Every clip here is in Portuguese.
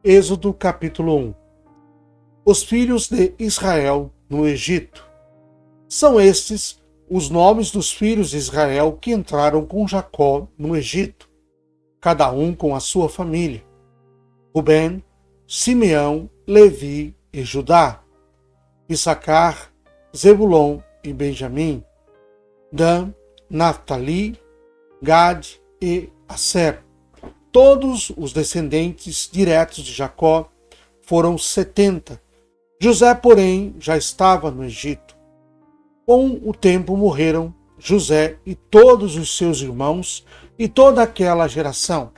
Êxodo capítulo 1. Os filhos de Israel no Egito. São estes os nomes dos filhos de Israel que entraram com Jacó no Egito, cada um com a sua família: Rubem, Simeão, Levi e Judá, Issacar, Zebulon e Benjamim, Dan, Naftali, Gade e Asser. Todos os descendentes diretos de Jacó foram 70. José, porém, já estava no Egito. Com o tempo morreram José e todos os seus irmãos e toda aquela geração.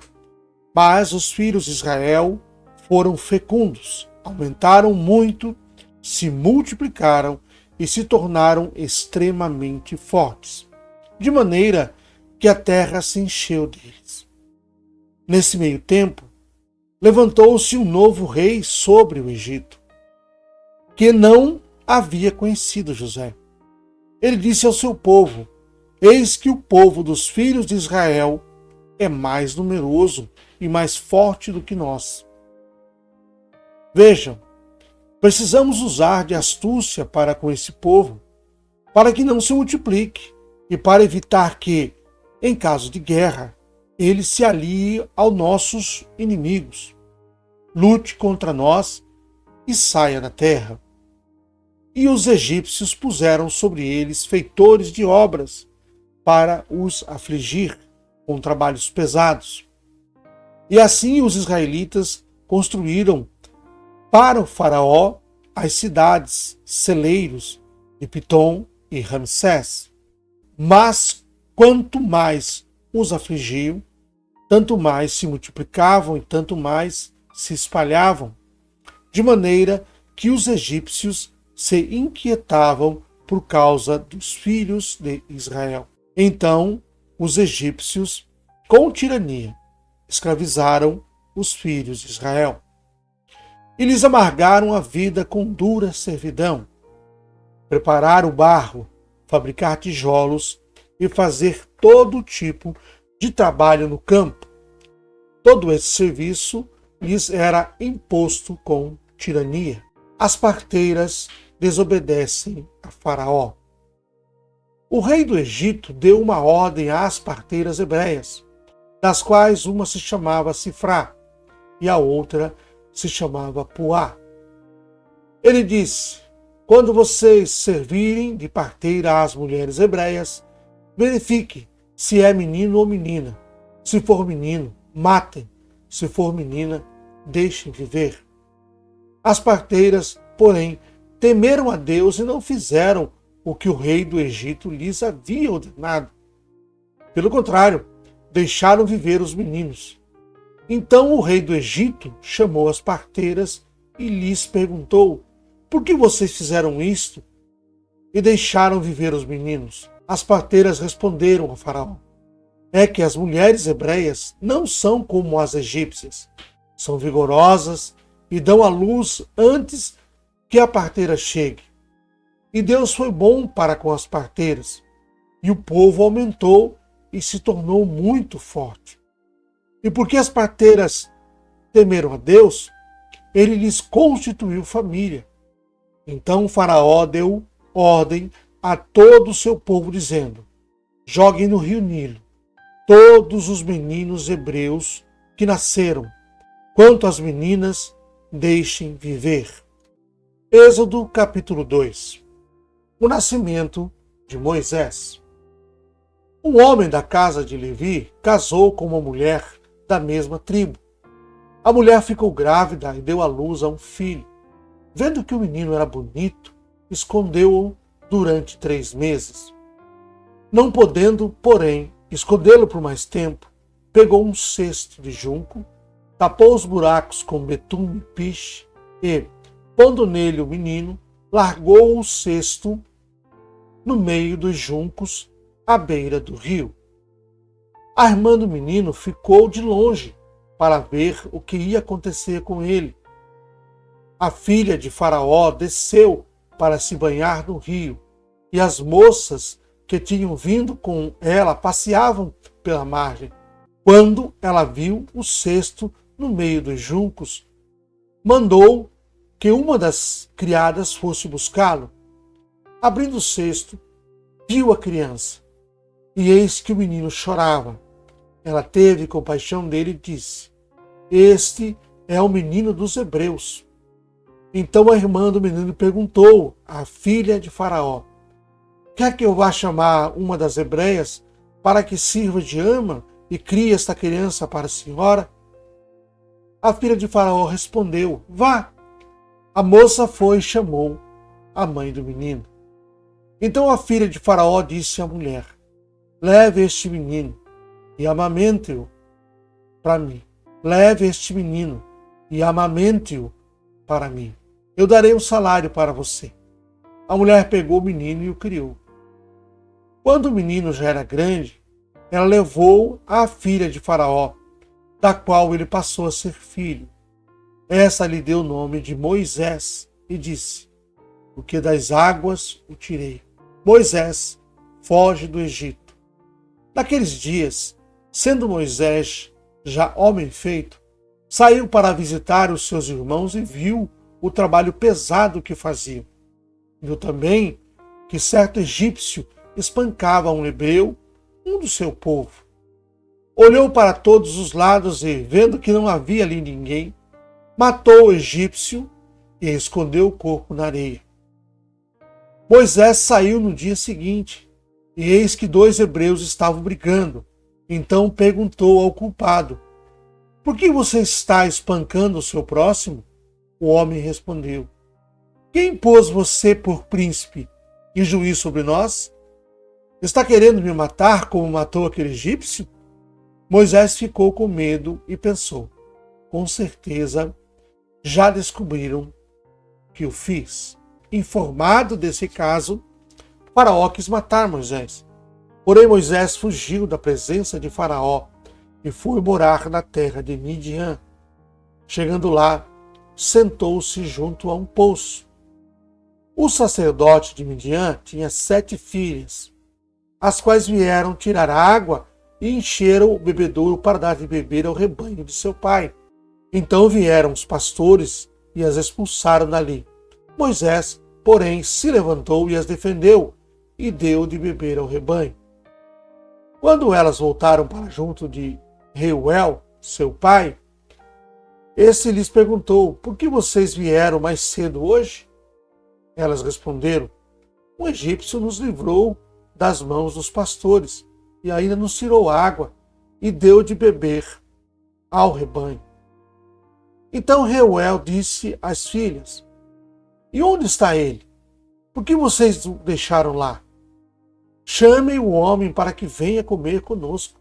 Mas os filhos de Israel foram fecundos, aumentaram muito, se multiplicaram e se tornaram extremamente fortes, de maneira que a terra se encheu deles. Nesse meio tempo, levantou-se um novo rei sobre o Egito, que não havia conhecido José. Ele disse ao seu povo: eis que o povo dos filhos de Israel é mais numeroso e mais forte do que nós. Vejam, precisamos usar de astúcia para com esse povo, para que não se multiplique e para evitar que, em caso de guerra, ele se alie aos nossos inimigos, lute contra nós e saia da terra. E os egípcios puseram sobre eles feitores de obras para os afligir com trabalhos pesados. E assim os israelitas construíram para o faraó as cidades, celeiros de Pitom e Ramsés. Mas quanto mais os afligiam, tanto mais se multiplicavam e tanto mais se espalhavam, de maneira que os egípcios se inquietavam por causa dos filhos de Israel. Então, os egípcios, com tirania, escravizaram os filhos de Israel. E lhes amargaram a vida com dura servidão. Preparar o barro, fabricar tijolos e fazer todo tipo de trabalho no campo. Todo esse serviço lhes era imposto com tirania. As parteiras desobedecem a Faraó. O rei do Egito deu uma ordem às parteiras hebreias, das quais uma se chamava Sifrá e a outra se chamava Puá. Ele disse: quando vocês servirem de parteira às mulheres hebreias, verifique se é menino ou menina. Se for menino, matem. Se for menina, deixem viver. As parteiras, porém, temeram a Deus e não fizeram o que o rei do Egito lhes havia ordenado. Pelo contrário, deixaram viver os meninos. Então o rei do Egito chamou as parteiras e lhes perguntou: por que vocês fizeram isto e deixaram viver os meninos? As parteiras responderam ao faraó: é que as mulheres hebreias não são como as egípcias. São vigorosas e dão à luz antes que a parteira chegue. E Deus foi bom para com as parteiras, e o povo aumentou e se tornou muito forte. E porque as parteiras temeram a Deus, ele lhes constituiu família. Então o faraó deu ordem a todo o seu povo, dizendo: joguem no rio Nilo todos os meninos hebreus que nasceram, quanto às meninas, deixem viver. Êxodo capítulo 2. O nascimento de Moisés. Um homem da casa de Levi casou com uma mulher da mesma tribo. A mulher ficou grávida e deu à luz a um filho. Vendo que o menino era bonito, escondeu-o durante 3 meses. Não podendo, porém, escondê-lo por mais tempo, pegou um cesto de junco, tapou os buracos com betume e piche e, pondo nele o menino, largou o cesto no meio dos juncos à beira do rio. A irmã do menino ficou de longe para ver o que ia acontecer com ele. A filha de Faraó desceu para se banhar no rio, e as moças que tinham vindo com ela passeavam pela margem. Quando ela viu o cesto no meio dos juncos, mandou que uma das criadas fosse buscá-lo. Abrindo o cesto, viu a criança, e eis que o menino chorava. Ela teve compaixão dele e disse: Este é o menino dos hebreus. Então a irmã do menino perguntou à filha de Faraó: Quer que eu vá chamar uma das hebreias para que sirva de ama e crie esta criança para a senhora? A filha de Faraó respondeu: Vá. A moça foi e chamou a mãe do menino. Então a filha de Faraó disse à mulher: Leve este menino e amamente-o para mim. Leve este menino e amamente-o para mim. Eu darei um salário para você. A mulher pegou o menino e o criou. Quando o menino já era grande, ela levou à filha de Faraó, da qual ele passou a ser filho. Essa lhe deu o nome de Moisés e disse: Porque das águas o tirei. Moisés foge do Egito. Naqueles dias, sendo Moisés já homem feito, saiu para visitar os seus irmãos e viu o trabalho pesado que faziam. Viu também que certo egípcio espancava um hebreu, um do seu povo. Olhou para todos os lados e, vendo que não havia ali ninguém, matou o egípcio e escondeu o corpo na areia. Moisés saiu no dia seguinte, e eis que 2 hebreus estavam brigando. Então perguntou ao culpado: Por que você está espancando o seu próximo? O homem respondeu: Quem pôs você por príncipe e juiz sobre nós? Está querendo me matar como matou aquele egípcio? Moisés ficou com medo e pensou: Com certeza já descobriram que eu fiz. Informado desse caso, Faraó quis matar Moisés. Porém, Moisés fugiu da presença de Faraó e foi morar na terra de Midian. Chegando lá, sentou-se junto a um poço. O sacerdote de Midian tinha 7 filhas, as quais vieram tirar água e encheram o bebedouro para dar de beber ao rebanho de seu pai. Então vieram os pastores e as expulsaram dali. Moisés, porém, se levantou e as defendeu e deu de beber ao rebanho. Quando elas voltaram para junto de Reuel, seu pai, esse lhes perguntou: Por que vocês vieram mais cedo hoje? Elas responderam: Um egípcio nos livrou das mãos dos pastores e ainda nos tirou água e deu de beber ao rebanho. Então Reuel disse às filhas: E onde está ele? Por que vocês o deixaram lá? Chamem o homem para que venha comer conosco.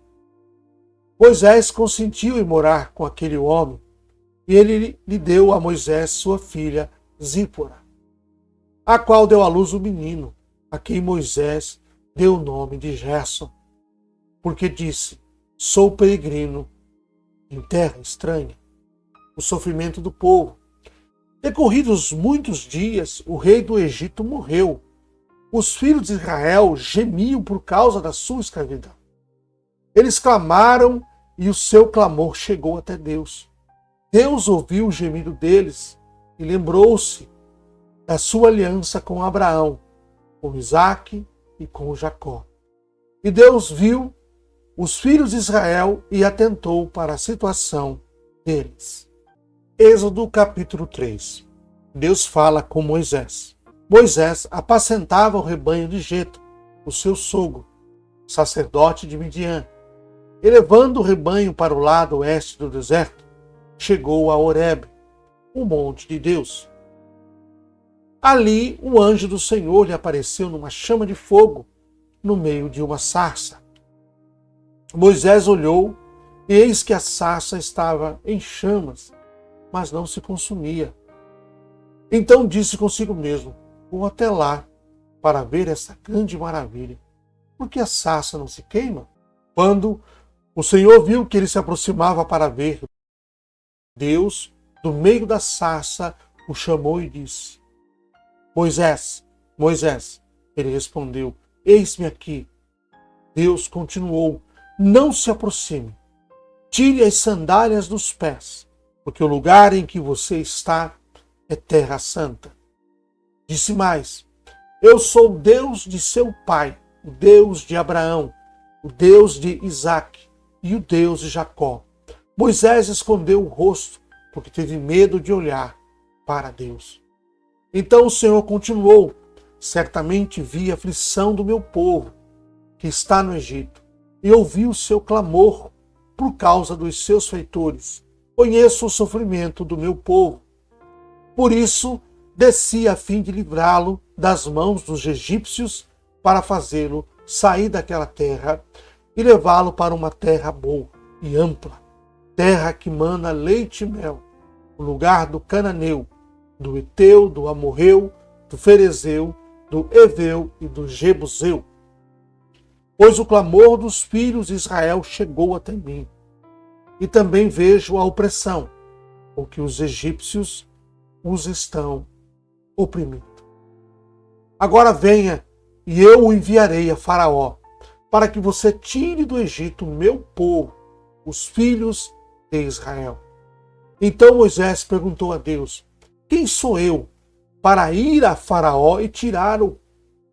Moisés consentiu em morar com aquele homem, e ele lhe deu a Moisés sua filha Zípora, a qual deu à luz o menino, a quem Moisés deu o nome de Gerson, porque disse: Sou peregrino em terra estranha. O sofrimento do povo. Decorridos muitos dias, o rei do Egito morreu. Os filhos de Israel gemiam por causa da sua escravidão. Eles clamaram e o seu clamor chegou até Deus. Deus ouviu o gemido deles e lembrou-se da sua aliança com Abraão, com Isaque e com Jacó. E Deus viu os filhos de Israel e atentou para a situação deles. Êxodo capítulo 3. Deus fala com Moisés. Moisés apacentava o rebanho de Jetro, o seu sogro, sacerdote de Midian. E levando o rebanho para o lado oeste do deserto, chegou a Horebe, o monte de Deus. Ali, um anjo do Senhor lhe apareceu numa chama de fogo, no meio de uma sarça. Moisés olhou, e eis que a sarça estava em chamas, mas não se consumia. Então disse consigo mesmo: Vou até lá para ver essa grande maravilha. Por que a sarça não se queima? Quando o Senhor viu que ele se aproximava para ver, Deus, do meio da sarça, o chamou e disse: Moisés, Moisés. Ele respondeu: Eis-me aqui. Deus continuou: Não se aproxime. Tire as sandálias dos pés, porque o lugar em que você está é terra santa. Disse mais: eu sou o Deus de seu pai, o Deus de Abraão, o Deus de Isaque e o Deus de Jacó. Moisés escondeu o rosto, porque teve medo de olhar para Deus. Então o Senhor continuou: certamente vi a aflição do meu povo, que está no Egito, e ouvi o seu clamor por causa dos seus feitores. Conheço o sofrimento do meu povo. Por isso, desci a fim de livrá-lo das mãos dos egípcios, para fazê-lo sair daquela terra e levá-lo para uma terra boa e ampla, terra que mana leite e mel, o lugar do cananeu, do Eteu, do Amorreu, do Ferezeu, do Eveu e do Jebuseu. Pois o clamor dos filhos de Israel chegou até mim, e também vejo a opressão, porque os egípcios os estão oprimindo. Agora venha, e eu o enviarei a Faraó, para que você tire do Egito o meu povo, os filhos de Israel. Então Moisés perguntou a Deus: quem sou eu para ir a Faraó e tirar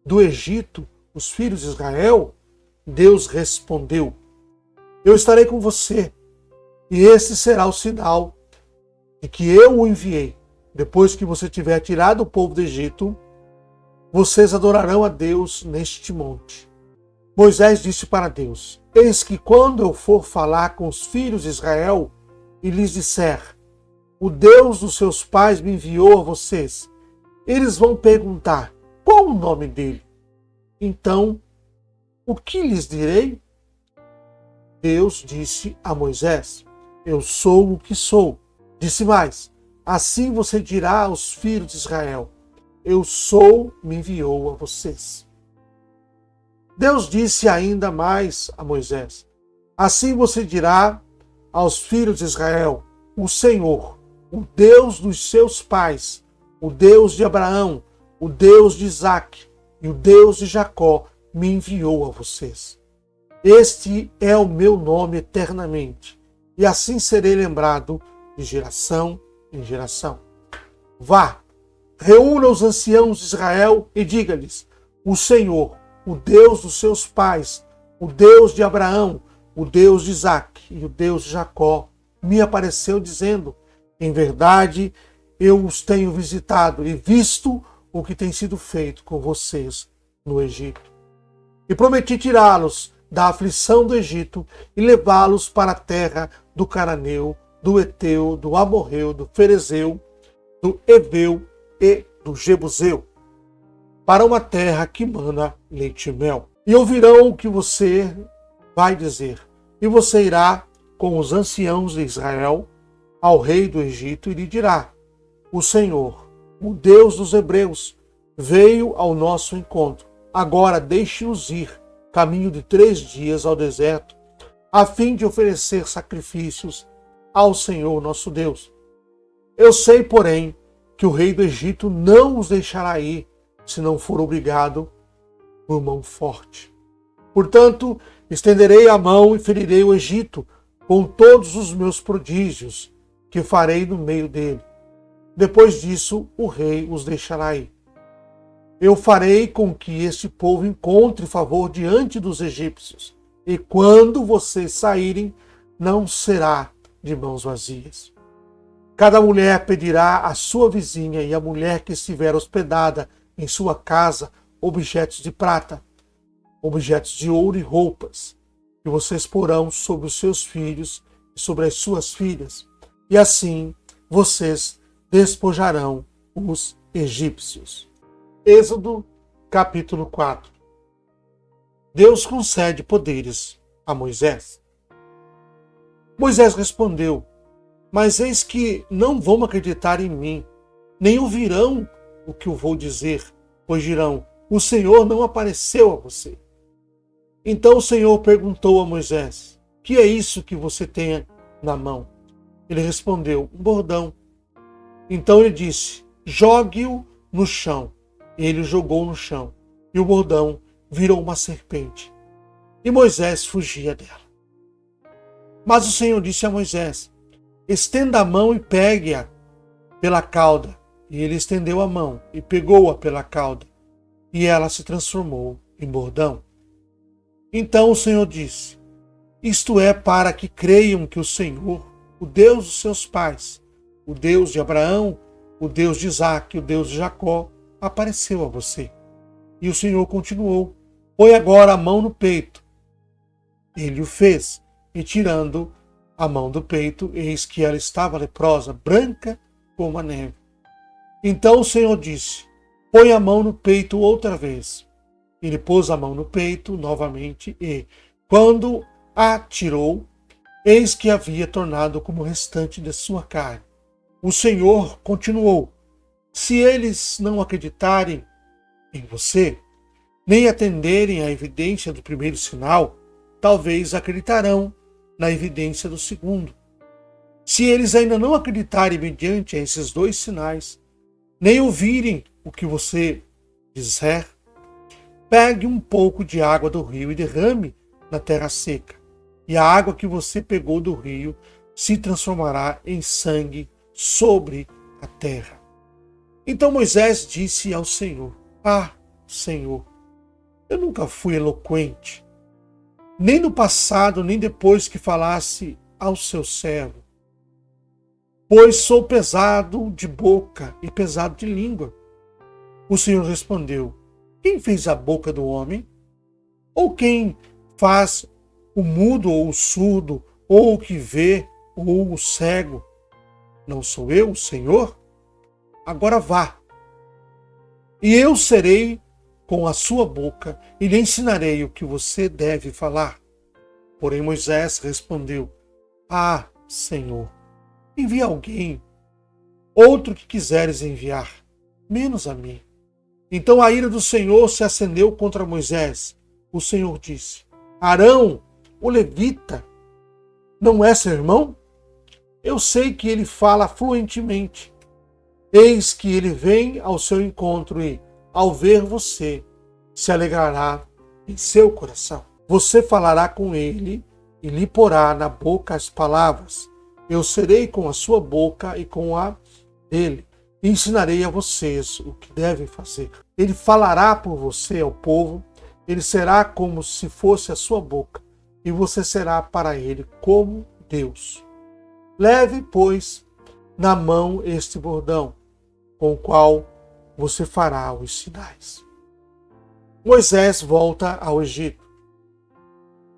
do Egito os filhos de Israel? Deus respondeu: eu estarei com você, e esse será o sinal de que eu o enviei. Depois que você tiver tirado o povo do Egito, vocês adorarão a Deus neste monte. Moisés disse para Deus: eis que quando eu for falar com os filhos de Israel e lhes disser: o Deus dos seus pais me enviou a vocês, eles vão perguntar: qual o nome dele? Então, o que lhes direi? Deus disse a Moisés: eu sou o que sou. Disse mais: assim você dirá aos filhos de Israel: eu sou, me enviou a vocês. Deus disse ainda mais a Moisés: assim você dirá aos filhos de Israel: o Senhor, o Deus dos seus pais, o Deus de Abraão, o Deus de Isaque e o Deus de Jacó me enviou a vocês. Este é o meu nome eternamente, e assim serei lembrado de geração em geração. Vá, reúna os anciãos de Israel e diga-lhes: o Senhor, o Deus dos seus pais, o Deus de Abraão, o Deus de Isaque e o Deus de Jacó, me apareceu dizendo: em verdade, eu os tenho visitado e visto o que tem sido feito com vocês no Egito. E prometi tirá-los da aflição do Egito e levá-los para a terra do Cananeu, do Eteu, do Amorreu, do Ferezeu, do Eveu e do Jebuseu, para uma terra que mana leite e mel. E ouvirão o que você vai dizer, e você irá com os anciãos de Israel ao rei do Egito e lhe dirá: o Senhor, o Deus dos hebreus, veio ao nosso encontro. Agora deixe-nos ir, caminho de 3 dias ao deserto, a fim de oferecer sacrifícios ao Senhor nosso Deus. Eu sei, porém, que o rei do Egito não os deixará ir, se não for obrigado por mão forte. Portanto, estenderei a mão e ferirei o Egito com todos os meus prodígios, que farei no meio dele. Depois disso, o rei os deixará ir. Eu farei com que este povo encontre favor diante dos egípcios, e quando vocês saírem, não será de mãos vazias. Cada mulher pedirá à sua vizinha e à mulher que estiver hospedada em sua casa objetos de prata, objetos de ouro e roupas, que vocês porão sobre os seus filhos e sobre as suas filhas, e assim vocês despojarão os egípcios. Êxodo, capítulo 4. Deus concede poderes a Moisés. Moisés respondeu: mas eis que não vão acreditar em mim, nem ouvirão o que eu vou dizer, pois dirão: o Senhor não apareceu a você. Então o Senhor perguntou a Moisés: que é isso que você tem na mão? Ele respondeu: um bordão. Então ele disse: jogue-o no chão. Ele o jogou no chão, e o bordão virou uma serpente. E Moisés fugia dela. Mas o Senhor disse a Moisés: estenda a mão e pegue-a pela cauda. E ele estendeu a mão e pegou-a pela cauda, e ela se transformou em bordão. Então o Senhor disse: isto é para que creiam que o Senhor, o Deus dos seus pais, o Deus de Abraão, o Deus de Isaque, o Deus de Jacó, apareceu a você. E o Senhor continuou: põe agora a mão no peito. Ele o fez, e tirando a mão do peito, eis que ela estava leprosa, branca como a neve. Então o Senhor disse: põe a mão no peito outra vez. Ele pôs a mão no peito novamente e, quando a tirou, eis que havia tornado como o restante de sua carne. O Senhor continuou: se eles não acreditarem em você, nem atenderem à evidência do primeiro sinal, talvez acreditarão na evidência do segundo. Se eles ainda não acreditarem mediante esses dois sinais, nem ouvirem o que você disser, pegue um pouco de água do rio e derrame na terra seca, e a água que você pegou do rio se transformará em sangue sobre a terra. Então Moisés disse ao Senhor: ah, Senhor, eu nunca fui eloquente, nem no passado, nem depois que falasse ao seu servo, pois sou pesado de boca e pesado de língua. O Senhor respondeu: quem fez a boca do homem? Ou quem faz o mudo ou o surdo, ou o que vê, ou o cego? Não sou eu, o Senhor? Agora vá, e eu serei com a sua boca e lhe ensinarei o que você deve falar. Porém Moisés respondeu: ah, Senhor, envia alguém, outro que quiseres enviar, menos a mim. Então a ira do Senhor se acendeu contra Moisés. O Senhor disse: Arão, o levita, não é seu irmão? Eu sei que ele fala fluentemente. Eis que ele vem ao seu encontro e, ao ver você, se alegrará em seu coração. Você falará com ele e lhe porá na boca as palavras. Eu serei com a sua boca e com a dele. E ensinarei a vocês o que devem fazer. Ele falará por você ao povo. Ele será como se fosse a sua boca. E você será para ele como Deus. Leve, pois, na mão este bordão, com o qual você fará os sinais. Moisés volta ao Egito.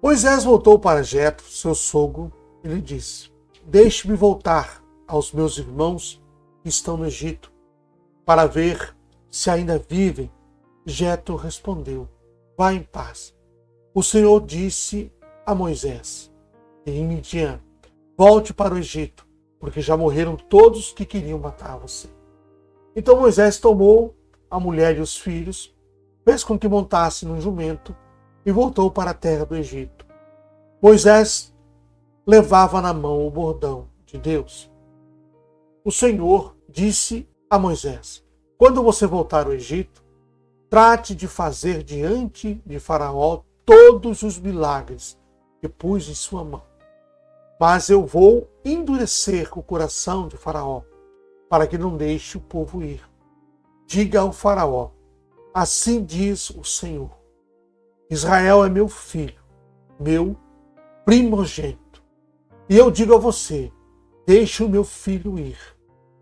Moisés voltou para Jetro, seu sogro, e lhe disse: deixe-me voltar aos meus irmãos que estão no Egito, para ver se ainda vivem. Jetro respondeu: vá em paz. O Senhor disse a Moisés: em Midian, volte para o Egito, porque já morreram todos que queriam matar você. Então Moisés tomou a mulher e os filhos, fez com que montasse num jumento e voltou para a terra do Egito. Moisés levava na mão o bordão de Deus. O Senhor disse a Moisés: quando você voltar ao Egito, trate de fazer diante de Faraó todos os milagres que pus em sua mão. Mas eu vou endurecer o coração de Faraó, para que não deixe o povo ir. Diga ao Faraó: assim diz o Senhor: Israel é meu filho, meu primogênito. E eu digo a você: deixe o meu filho ir,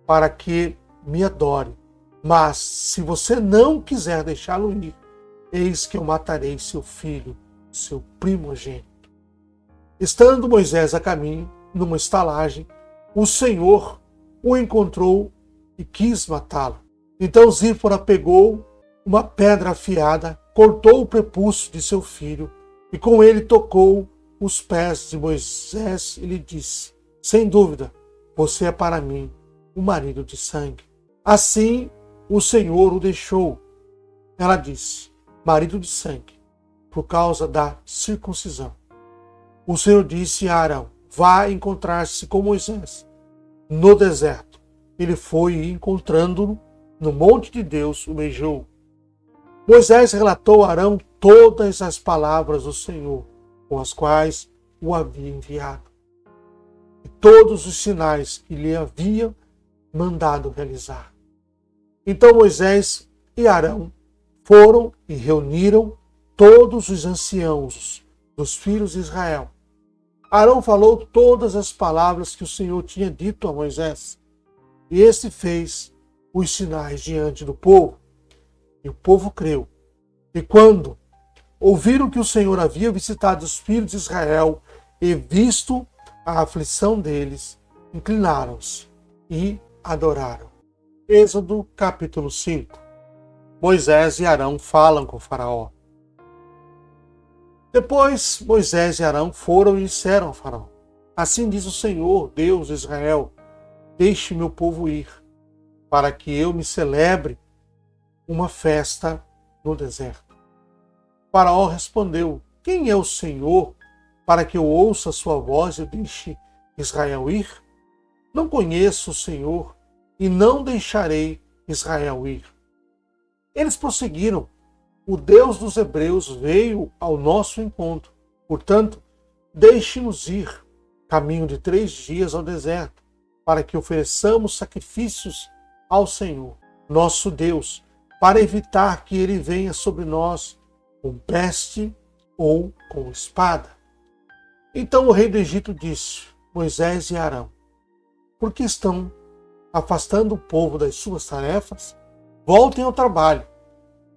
para que me adore. Mas se você não quiser deixá-lo ir, eis que eu matarei seu filho, seu primogênito. Estando Moisés a caminho, numa estalagem, o Senhor o encontrou e quis matá-lo. Então Zípora pegou uma pedra afiada, cortou o prepúcio de seu filho e com ele tocou os pés de Moisés e lhe disse: sem dúvida, você é para mim o marido de sangue. Assim o Senhor o deixou. Ela disse: marido de sangue, por causa da circuncisão. O Senhor disse a Arão: vá encontrar-se com Moisés no deserto. Ele foi e, encontrando-o no monte de Deus, o beijou. Moisés relatou a Arão todas as palavras do Senhor, com as quais o havia enviado. e todos os sinais que lhe havia mandado realizar. Então Moisés e Arão foram e reuniram todos os anciãos dos filhos de Israel. Arão falou todas as palavras que o Senhor tinha dito a Moisés, e este fez os sinais diante do povo. E o povo creu. E quando ouviram que o Senhor havia visitado os filhos de Israel e visto a aflição deles, inclinaram-se e adoraram. Êxodo capítulo 5. Moisés e Arão falam com Faraó. Depois Moisés e Arão foram e disseram a Faraó: Assim diz o Senhor, Deus de Israel, deixe meu povo ir, para que eu me celebre uma festa no deserto. Faraó respondeu: Quem é o Senhor para que eu ouça a sua voz e deixe Israel ir? Não conheço o Senhor e não deixarei Israel ir. Eles prosseguiram: O Deus dos hebreus veio ao nosso encontro. Portanto, deixe-nos ir, caminho de 3 dias ao deserto, para que ofereçamos sacrifícios ao Senhor, nosso Deus, para evitar que ele venha sobre nós com peste ou com espada. Então o rei do Egito disse: Moisés e Arão, por que estão afastando o povo das suas tarefas? Voltem ao trabalho.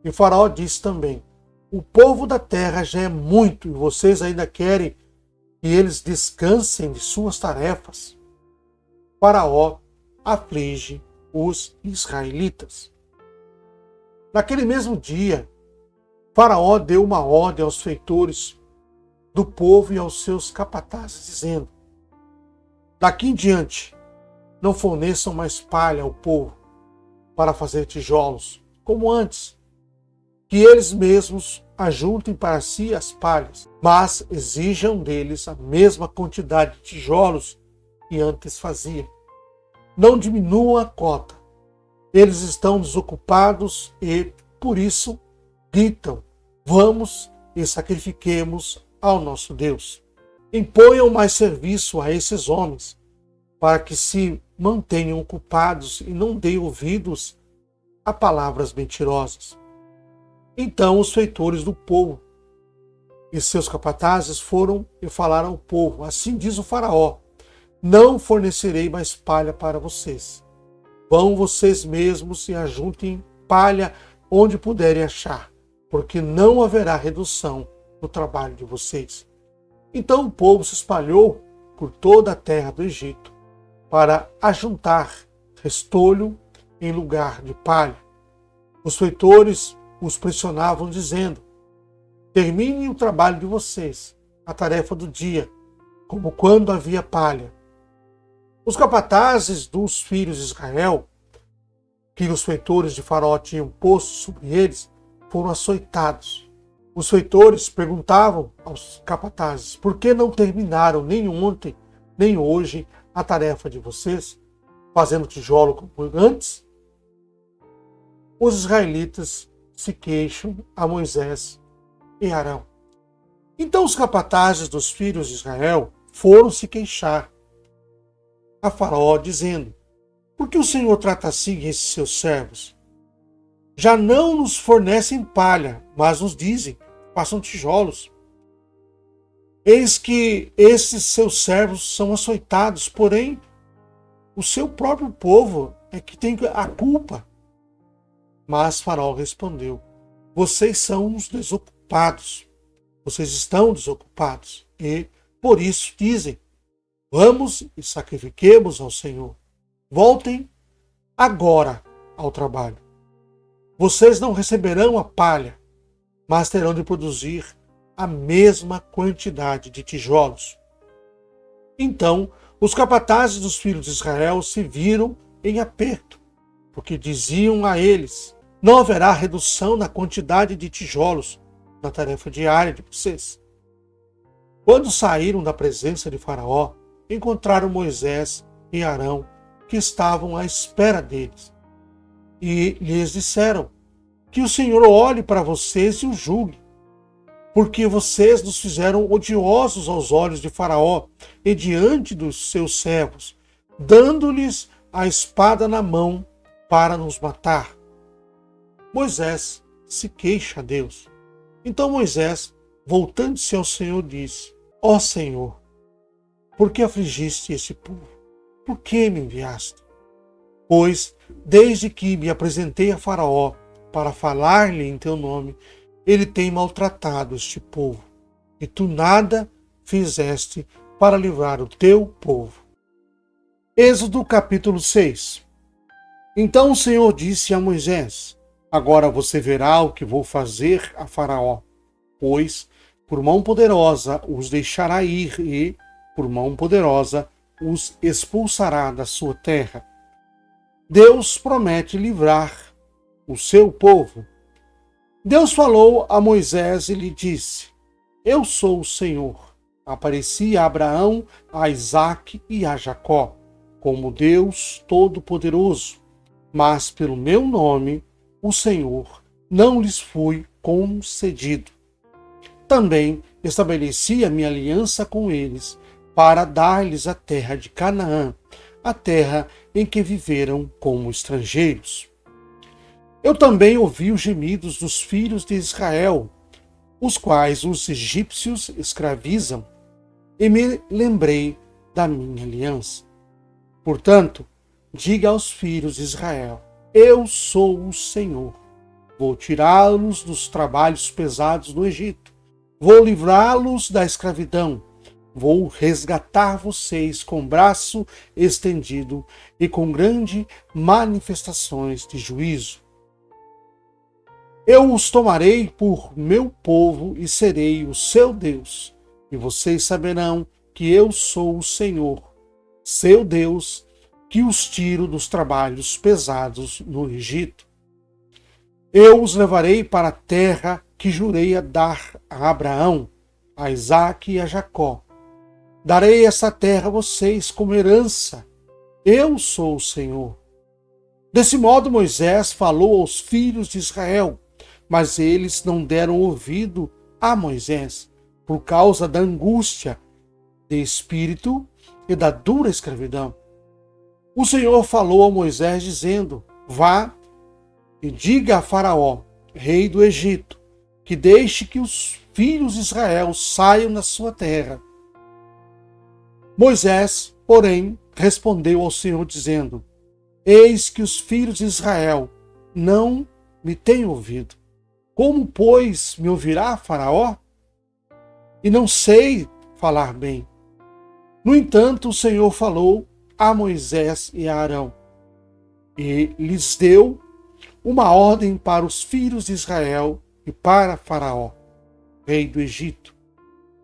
E Faraó disse também: O povo da terra já é muito e vocês ainda querem que eles descansem de suas tarefas. Faraó aflige os israelitas. Naquele mesmo dia, Faraó deu uma ordem aos feitores do povo e aos seus capatazes, dizendo: Daqui em diante, não forneçam mais palha ao povo para fazer tijolos, como antes, que eles mesmos ajuntem para si as palhas, mas exijam deles a mesma quantidade de tijolos que antes faziam. Não diminuam a cota. Eles estão desocupados e, por isso, gritam: Vamos e sacrifiquemos ao nosso Deus. Imponham mais serviço a esses homens, para que se mantenham ocupados e não deem ouvidos a palavras mentirosas. Então os feitores do povo e seus capatazes foram e falaram ao povo: Assim diz o Faraó: Não fornecerei mais palha para vocês. Vão vocês mesmos e ajuntem palha onde puderem achar, porque não haverá redução no trabalho de vocês. Então o povo se espalhou por toda a terra do Egito para ajuntar restolho em lugar de palha. Os feitores os pressionavam dizendo: Terminem o trabalho de vocês, a tarefa do dia, como quando havia palha. Os capatazes dos filhos de Israel, que os feitores de Faraó tinham posto sobre eles, foram açoitados. Os feitores perguntavam aos capatazes: Por que não terminaram nem ontem, nem hoje a tarefa de vocês, fazendo tijolo como antes? Os israelitas se queixam a Moisés e Arão. Então os capatazes dos filhos de Israel foram se queixar a Faraó, dizendo: Por que o Senhor trata assim esses seus servos? Já não nos fornecem palha, mas nos dizem: Façam tijolos. Eis que esses seus servos são açoitados, porém o seu próprio povo é que tem a culpa. Mas Faraó respondeu: Vocês são os desocupados. Vocês estão desocupados. E, por isso, dizem: Vamos e sacrifiquemos ao Senhor. Voltem agora ao trabalho. Vocês não receberão a palha, mas terão de produzir a mesma quantidade de tijolos. Então, os capatazes dos filhos de Israel se viram em aperto, porque diziam a eles: Não haverá redução na quantidade de tijolos na tarefa diária de vocês. Quando saíram da presença de Faraó, encontraram Moisés e Arão, que estavam à espera deles. E lhes disseram: Que o Senhor olhe para vocês e os julgue. porque vocês nos fizeram odiosos aos olhos de Faraó e diante dos seus servos, dando-lhes a espada na mão para nos matar. Moisés se queixa a Deus. Então Moisés, voltando-se ao Senhor, disse: Ó Senhor, por que afligiste esse povo? Por que me enviaste? Pois, desde que me apresentei a Faraó para falar-lhe em teu nome, ele tem maltratado este povo, e tu nada fizeste para livrar o teu povo. Êxodo capítulo 6. Então o Senhor disse a Moisés: Agora você verá o que vou fazer a Faraó, pois por mão poderosa os deixará ir e, por mão poderosa, os expulsará da sua terra. Deus promete livrar o seu povo. Deus falou a Moisés e lhe disse: Eu sou o Senhor. Apareci a Abraão, a Isaque e a Jacó, como Deus Todo-Poderoso, mas pelo meu nome, o Senhor, não lhes fui concedido. Também estabeleci a minha aliança com eles, para dar-lhes a terra de Canaã, a terra em que viveram como estrangeiros. Eu também ouvi os gemidos dos filhos de Israel, os quais os egípcios escravizam, e me lembrei da minha aliança. Portanto, diga aos filhos de Israel: Eu sou o Senhor. Vou tirá-los dos trabalhos pesados no Egito. Vou livrá-los da escravidão. Vou resgatar vocês com braço estendido e com grandes manifestações de juízo. Eu os tomarei por meu povo e serei o seu Deus, e vocês saberão que eu sou o Senhor, seu Deus, que os tiro dos trabalhos pesados no Egito. Eu os levarei para a terra que jurei a dar a Abraão, a Isaque e a Jacó. Darei essa terra a vocês como herança. Eu sou o Senhor. Desse modo Moisés falou aos filhos de Israel, mas eles não deram ouvido a Moisés, por causa da angústia de espírito e da dura escravidão. O Senhor falou a Moisés, dizendo: Vá e diga a Faraó, rei do Egito, que deixe que os filhos de Israel saiam da sua terra. Moisés, porém, respondeu ao Senhor, dizendo: Eis que os filhos de Israel não me têm ouvido. Como, pois, me ouvirá Faraó? E não sei falar bem. No entanto, o Senhor falou a Moisés e a Arão, e lhes deu uma ordem para os filhos de Israel e para Faraó, rei do Egito.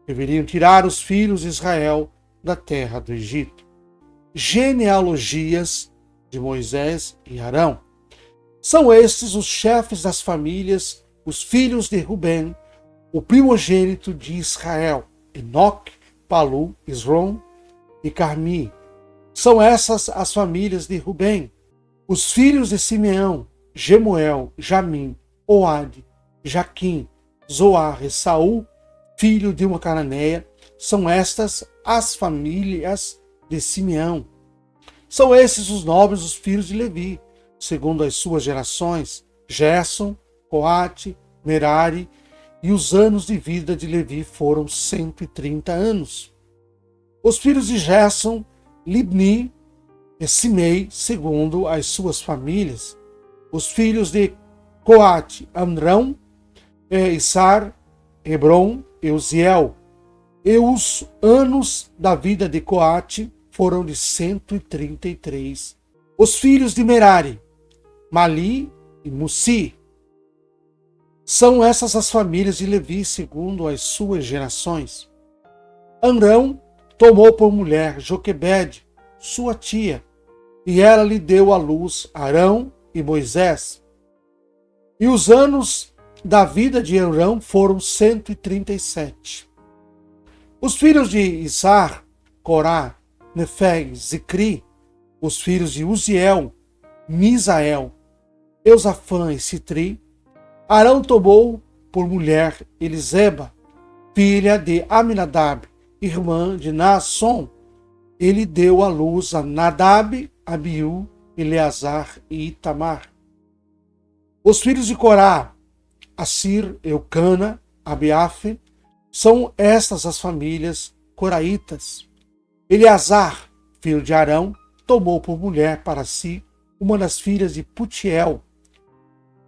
Deveriam tirar os filhos de Israel da terra do Egito. Genealogias de Moisés e Arão. São estes os chefes das famílias, os filhos de Rubem, o primogênito de Israel: Enoque, Palu, Esrom e Carmi. São essas as famílias de Rubem. Os filhos de Simeão: Gemuel, Jamim, Oade, Jaquim, Zoar e Saul, filho de uma cananeia. São estas as famílias de Simeão. São esses os nomes dos filhos de Levi, segundo as suas gerações: Gerson, Coate, Merari, e os anos de vida de Levi foram 130 anos. Os filhos de Gerson: Libni e Simei, segundo as suas famílias. Os filhos de Coate: Amrão, Issar, Hebron e Uziel. E os anos da vida de Coate foram de 133. Os filhos de Merari: Mali e Mussi. São essas as famílias de Levi, segundo as suas gerações. Amrão tomou por mulher Joquebede, sua tia, e ela lhe deu à luz Arão e Moisés. E os anos da vida de Arão foram 137. Os filhos de Isar: Corá, Nefeg, Zicri. Os filhos de Uziel: Misael, Eusafã e Citri. Arão tomou por mulher Eliseba, filha de Aminadab, irmã de Naasson. Ele deu à luz a Nadab, Abiú, Eleazar e Itamar. Os filhos de Corá, Assir, Eucana, Abiafe, são estas as famílias coraitas. Eleazar, filho de Arão, tomou por mulher para si uma das filhas de Putiel,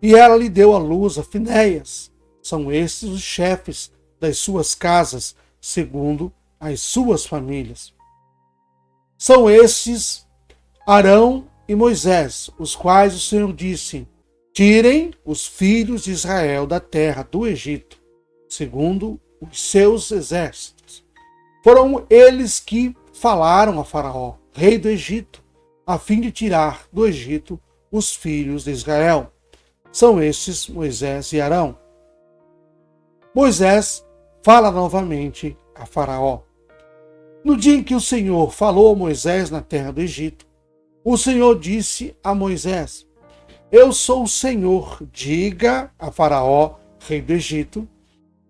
e ela lhe deu à luz a Finéias. São estes os chefes das suas casas, segundo as suas famílias. São estes Arão e Moisés, os quais o Senhor disse: tirem os filhos de Israel da terra do Egito, segundo os seus exércitos. Foram eles que falaram a Faraó, rei do Egito, a fim de tirar do Egito os filhos de Israel. São estes Moisés e Arão. Moisés fala novamente a Faraó. No dia em que o Senhor falou a Moisés na terra do Egito, o Senhor disse a Moisés: eu sou o Senhor, diga a Faraó, rei do Egito,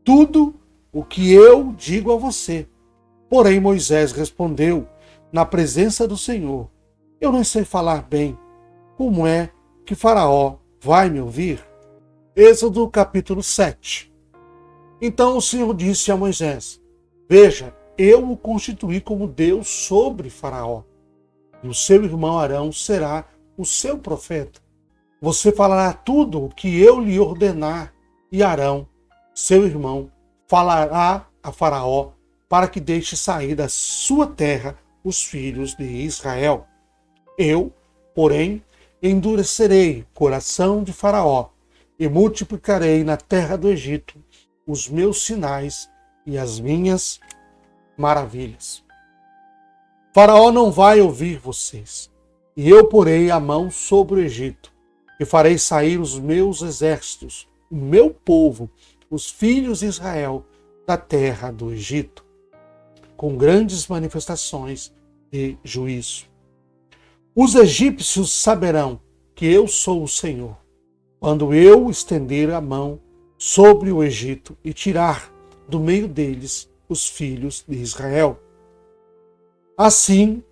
tudo o que eu digo a você. Porém Moisés respondeu na presença do Senhor: eu não sei falar bem. Como é que Faraó vai me ouvir? Êxodo capítulo 7. Então o Senhor disse a Moisés: veja, eu o constituí como Deus sobre Faraó, e o seu irmão Arão será o seu profeta. Você falará tudo o que eu lhe ordenar, e Arão, seu irmão, falará a Faraó para que deixe sair da sua terra os filhos de Israel. Eu, porém, endurecerei o coração de Faraó e multiplicarei na terra do Egito os meus sinais e as minhas maravilhas. Faraó não vai ouvir vocês, e eu porei a mão sobre o Egito, e farei sair os meus exércitos, o meu povo, os filhos de Israel, da terra do Egito, com grandes manifestações de juízo. Os egípcios saberão que eu sou o Senhor, quando eu estender a mão sobre o Egito e tirar do meio deles os filhos de Israel. Assim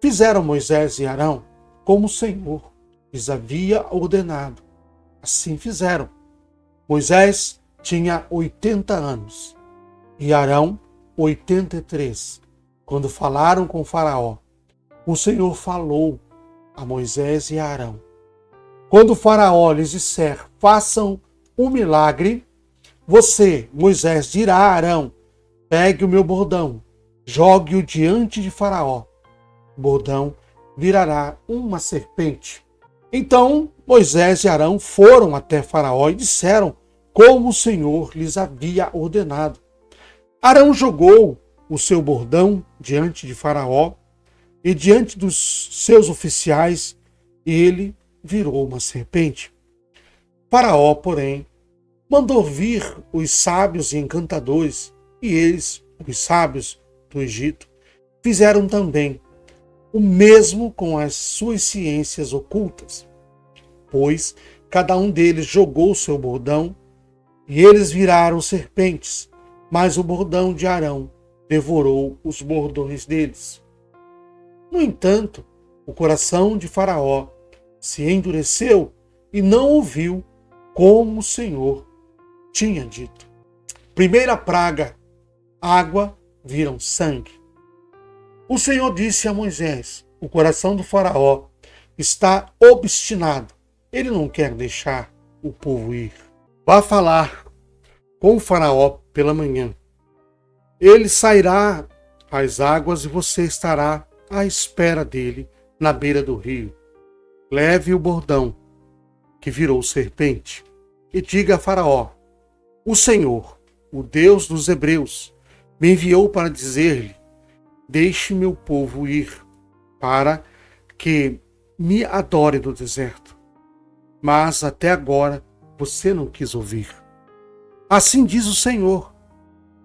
fizeram Moisés e Arão, como o Senhor lhes havia ordenado. Assim fizeram. Moisés tinha 80 anos e Arão 83, quando falaram com Faraó. O Senhor falou a Moisés e a Arão: quando Faraó lhes disser, façam um milagre, você, Moisés, dirá a Arão: pegue o meu bordão, jogue-o diante de Faraó. O bordão virará uma serpente. Então Moisés e Arão foram até Faraó e disseram como o Senhor lhes havia ordenado. Arão jogou o seu bordão diante de Faraó e diante dos seus oficiais, e ele virou uma serpente. Faraó, porém, mandou vir os sábios e encantadores, e eles, os sábios do Egito, fizeram também o mesmo com as suas ciências ocultas, pois cada um deles jogou o seu bordão, e eles viraram serpentes, mas o bordão de Arão devorou os bordões deles. No entanto, o coração de Faraó se endureceu e não ouviu como o Senhor tinha dito. Primeira praga: água viram sangue. O Senhor disse a Moisés: o coração do Faraó está obstinado. Ele não quer deixar o povo ir. Vá falar com o Faraó pela manhã. Ele sairá às águas e você estará à espera dele na beira do rio. Leve o bordão, que virou serpente, e diga a Faraó: o Senhor, o Deus dos hebreus, me enviou para dizer-lhe: deixe meu povo ir, para que me adore no deserto. Mas até agora você não quis ouvir. Assim diz o Senhor: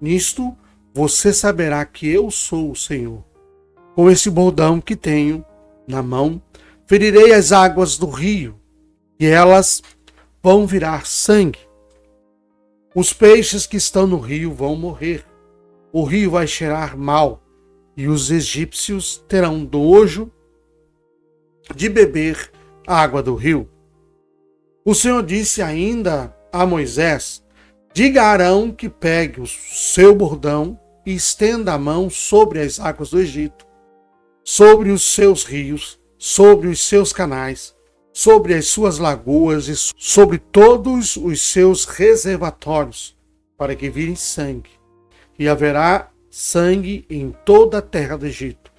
nisto você saberá que eu sou o Senhor. Com esse bordão que tenho na mão, ferirei as águas do rio, e elas vão virar sangue. Os peixes que estão no rio vão morrer. O rio vai cheirar mal, e os egípcios terão nojo de beber a água do rio. O Senhor disse ainda a Moisés: diga a Arão que pegue o seu bordão e estenda a mão sobre as águas do Egito, sobre os seus rios, sobre os seus canais, sobre as suas lagoas e sobre todos os seus reservatórios, para que virem sangue. E haverá sangue em toda a terra do Egito,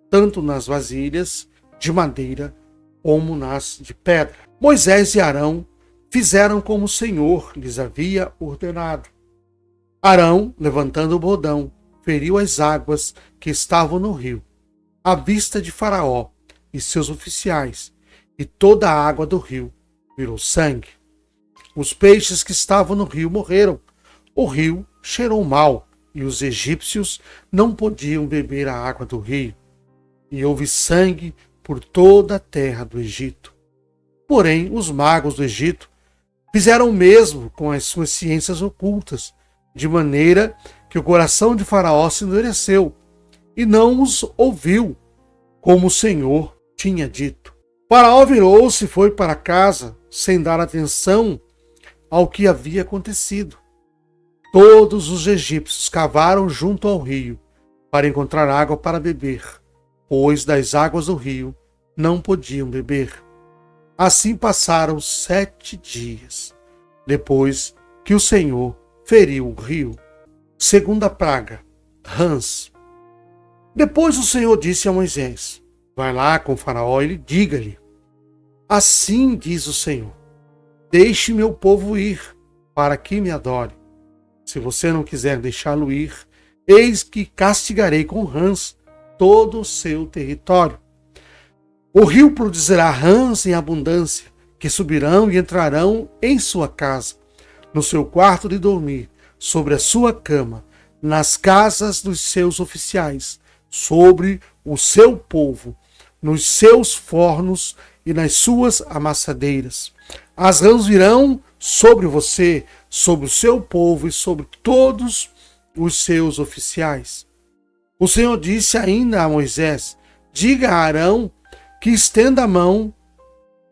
tanto nas vasilhas de madeira como nas de pedra. Moisés e Arão fizeram como o Senhor lhes havia ordenado. Arão, levantando o bordão, feriu as águas que estavam no rio, à vista de Faraó e seus oficiais, e toda a água do rio virou sangue. Os peixes que estavam no rio morreram. O rio cheirou mal, e os egípcios não podiam beber a água do rio. E houve sangue por toda a terra do Egito. Porém, os magos do Egito fizeram o mesmo com as suas ciências ocultas, de maneira que o coração de Faraó se endureceu, e não os ouviu, como o Senhor tinha dito. Faraó virou-se e foi para casa, sem dar atenção ao que havia acontecido. Todos os egípcios cavaram junto ao rio para encontrar água para beber, pois das águas do rio não podiam beber. Assim passaram 7 dias, depois que o Senhor feriu o rio. Segunda praga, rãs. Depois o Senhor disse a Moisés: vai lá com Faraó e diga-lhe: assim diz o Senhor, deixe meu povo ir, para que me adore. Se você não quiser deixá-lo ir, eis que castigarei com rãs todo o seu território. O rio produzirá rãs em abundância, que subirão e entrarão em sua casa, no seu quarto de dormir, sobre a sua cama, nas casas dos seus oficiais, sobre o seu povo, nos seus fornos e nas suas amassadeiras. As rãs virão sobre você, sobre o seu povo e sobre todos os seus oficiais. O Senhor disse ainda a Moisés: diga a Arão que estenda a mão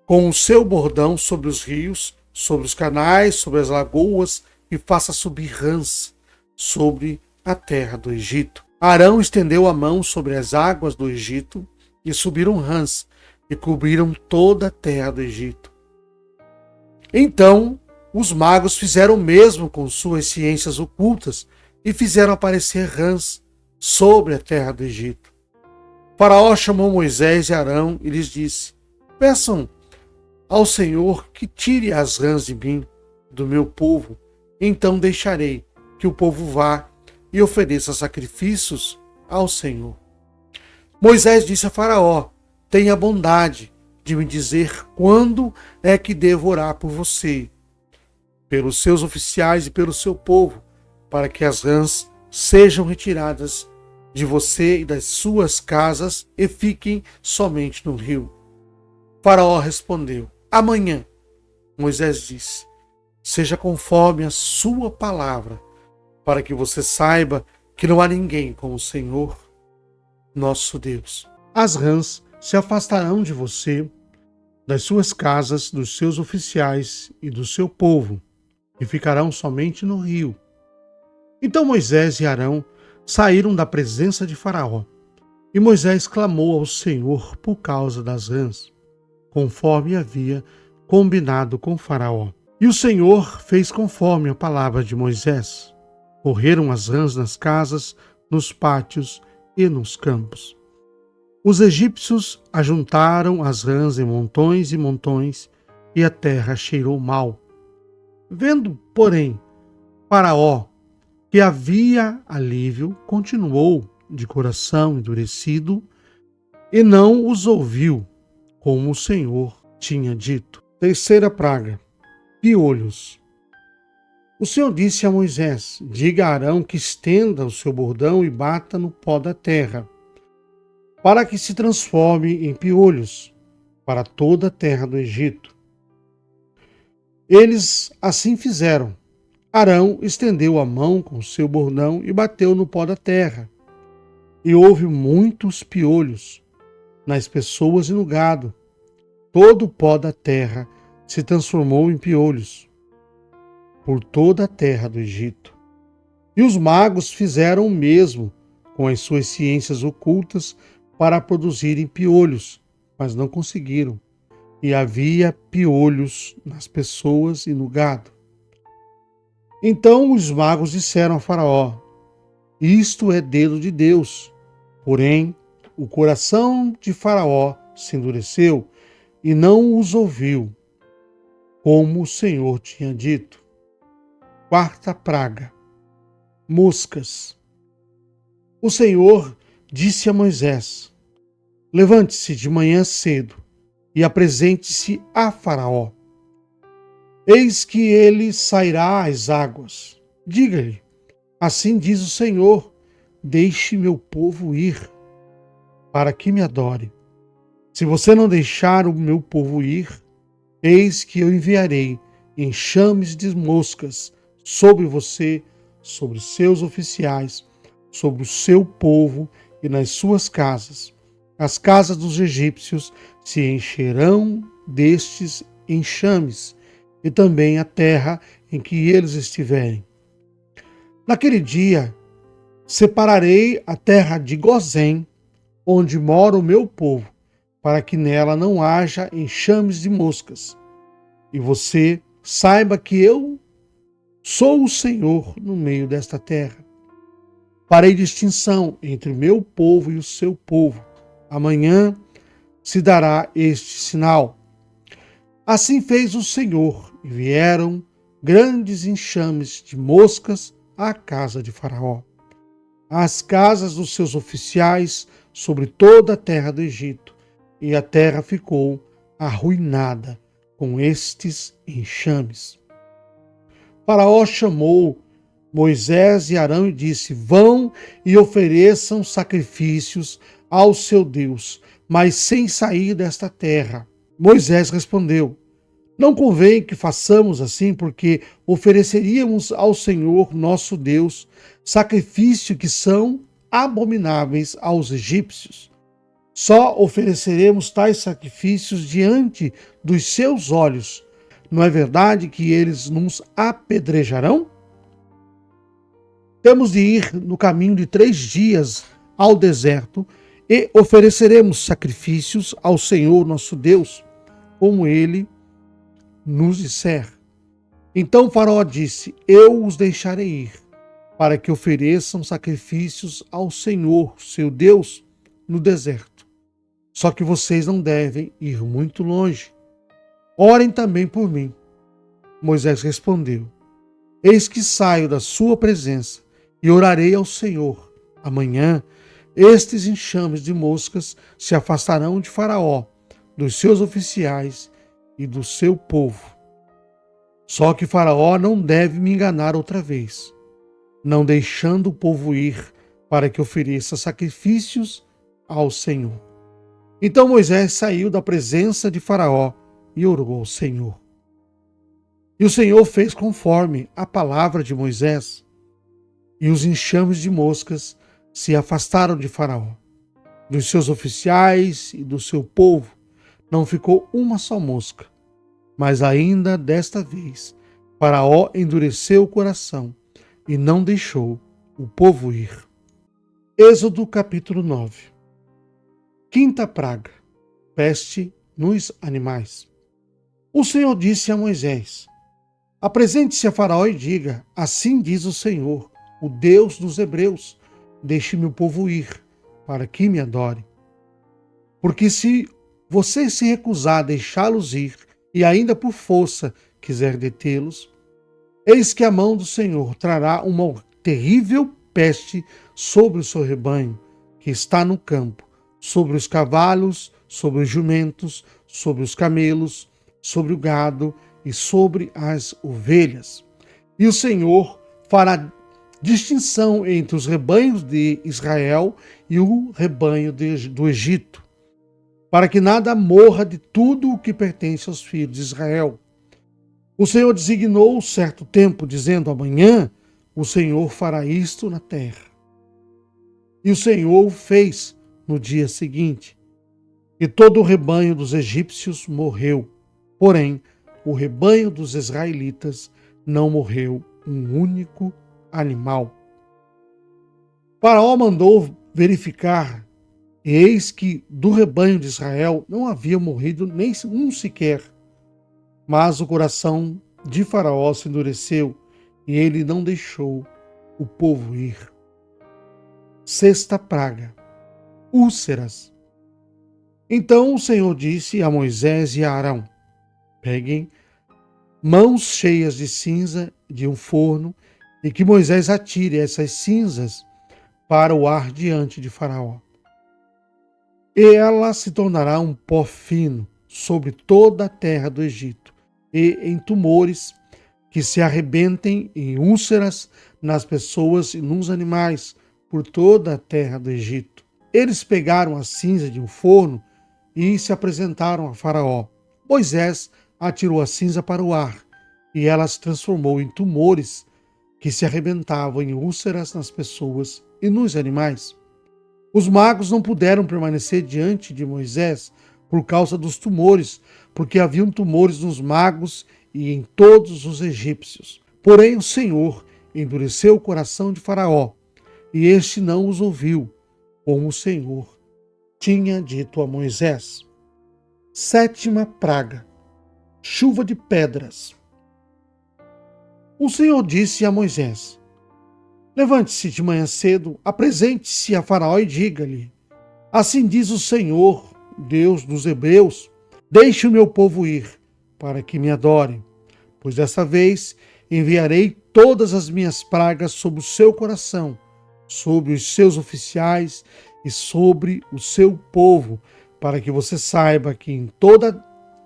com o seu bordão sobre os rios, sobre os canais, sobre as lagoas e faça subir rãs sobre a terra do Egito. Arão estendeu a mão sobre as águas do Egito e subiram rãs e cobriram toda a terra do Egito. Então os magos fizeram o mesmo com suas ciências ocultas e fizeram aparecer rãs sobre a terra do Egito. Faraó chamou Moisés e Arão e lhes disse: peçam ao Senhor que tire as rãs de mim, do meu povo, então deixarei que o povo vá e ofereça sacrifícios ao Senhor. Moisés disse a Faraó: tenha bondade de me dizer quando é que devo orar por você, pelos seus oficiais e pelo seu povo, para que as rãs sejam retiradas de você e das suas casas e fiquem somente no rio. Faraó respondeu: amanhã. Moisés disse: seja conforme a sua palavra, para que você saiba que não há ninguém como o Senhor, nosso Deus. As rãs se afastarão de você, das suas casas, dos seus oficiais e do seu povo, e ficarão somente no rio. Então Moisés e Arão saíram da presença de Faraó, e Moisés clamou ao Senhor por causa das rãs, conforme havia combinado com Faraó. E o Senhor fez conforme a palavra de Moisés. Correram as rãs nas casas, nos pátios e nos campos. Os egípcios ajuntaram as rãs em montões e montões, e a terra cheirou mal. Vendo, porém, Faraó que havia alívio, continuou de coração endurecido e não os ouviu, como o Senhor tinha dito. Terceira praga, piolhos. O Senhor disse a Moisés: diga a Arão que estenda o seu bordão e bata no pó da terra, para que se transforme em piolhos para toda a terra do Egito. Eles assim fizeram. Arão estendeu a mão com seu bordão e bateu no pó da terra. E houve muitos piolhos nas pessoas e no gado. Todo o pó da terra se transformou em piolhos por toda a terra do Egito. E os magos fizeram o mesmo com as suas ciências ocultas para produzirem piolhos, mas não conseguiram. E havia piolhos nas pessoas e no gado. Então os magos disseram a Faraó: isto é dedo de Deus. Porém, o coração de Faraó se endureceu e não os ouviu, como o Senhor tinha dito. Quarta praga: moscas. O Senhor disse a Moisés: levante-se de manhã cedo e apresente-se a Faraó. Eis que ele sairá às águas. Diga-lhe: assim diz o Senhor, deixe meu povo ir, para que me adore. Se você não deixar o meu povo ir, eis que eu enviarei enxames de moscas sobre você, sobre seus oficiais, sobre o seu povo e nas suas casas. As casas dos egípcios se encherão destes enxames, e também a terra em que eles estiverem. Naquele dia, separarei a terra de Gozém, onde mora o meu povo, para que nela não haja enxames de moscas. E você saiba que eu sou o Senhor no meio desta terra. Farei distinção entre o meu povo e o seu povo. Amanhã se dará este sinal. Assim fez o Senhor, e vieram grandes enxames de moscas à casa de Faraó, às casas dos seus oficiais, sobre toda a terra do Egito, e a terra ficou arruinada com estes enxames. Faraó chamou Moisés e Arão e disse: vão e ofereçam sacrifícios ao seu Deus, mas sem sair desta terra. Moisés respondeu: não convém que façamos assim, porque ofereceríamos ao Senhor nosso Deus sacrifício que são abomináveis aos egípcios. Só ofereceremos tais sacrifícios diante dos seus olhos. Não é verdade que eles nos apedrejarão? Temos de ir no caminho de 3 dias ao deserto e ofereceremos sacrifícios ao Senhor nosso Deus, como ele nos disser. Então Faraó disse: eu os deixarei ir, para que ofereçam sacrifícios ao Senhor, seu Deus, no deserto. Só que vocês não devem ir muito longe. Orem também por mim. Moisés respondeu: eis que saio da sua presença e orarei ao Senhor. Amanhã estes enxames de moscas se afastarão de Faraó, dos seus oficiais e do seu povo. Só que Faraó não deve me enganar outra vez, não deixando o povo ir para que ofereça sacrifícios ao Senhor. Então Moisés saiu da presença de Faraó e orou ao Senhor. E o Senhor fez conforme a palavra de Moisés, e os enxames de moscas se afastaram de Faraó. Dos seus oficiais e do seu povo não ficou uma só mosca. Mas ainda desta vez, Faraó endureceu o coração e não deixou o povo ir. Êxodo capítulo 9. Quinta praga: peste nos animais. O Senhor disse a Moisés: apresente-se a Faraó e diga: assim diz o Senhor, o Deus dos hebreus, deixe meu povo ir, para que me adore. Porque se você se recusar a deixá-los ir, e ainda por força quiser detê-los, eis que a mão do Senhor trará uma terrível peste sobre o seu rebanho, que está no campo, sobre os cavalos, sobre os jumentos, sobre os camelos, sobre o gado e sobre as ovelhas. E o Senhor fará distinção entre os rebanhos de Israel e o rebanho do Egito, para que nada morra de tudo o que pertence aos filhos de Israel. O Senhor designou certo tempo, dizendo: amanhã o Senhor fará isto na terra. E o Senhor o fez no dia seguinte. E todo o rebanho dos egípcios morreu. Porém, o rebanho dos israelitas não morreu um único animal. Faraó mandou verificar, e eis que do rebanho de Israel não havia morrido nem um sequer. Mas o coração de Faraó se endureceu, e ele não deixou o povo ir. Sexta praga: úlceras. Então o Senhor disse a Moisés e a Arão: peguem mãos cheias de cinza de um forno, e que Moisés atire essas cinzas para o ar diante de Faraó. E ela se tornará um pó fino sobre toda a terra do Egito, e em tumores que se arrebentem em úlceras nas pessoas e nos animais por toda a terra do Egito. Eles pegaram a cinza de um forno e se apresentaram a Faraó. Moisés atirou a cinza para o ar, e ela se transformou em tumores que se arrebentavam em úlceras nas pessoas e nos animais. Os magos não puderam permanecer diante de Moisés por causa dos tumores, porque haviam tumores nos magos e em todos os egípcios. Porém, o Senhor endureceu o coração de Faraó, e este não os ouviu, como o Senhor tinha dito a Moisés. Sétima praga: chuva de pedras. O Senhor disse a Moisés: levante-se de manhã cedo, apresente-se a Faraó e diga-lhe: assim diz o Senhor, Deus dos Hebreus, deixe o meu povo ir, para que me adorem, pois dessa vez enviarei todas as minhas pragas sobre o seu coração, sobre os seus oficiais e sobre o seu povo, para que você saiba que em toda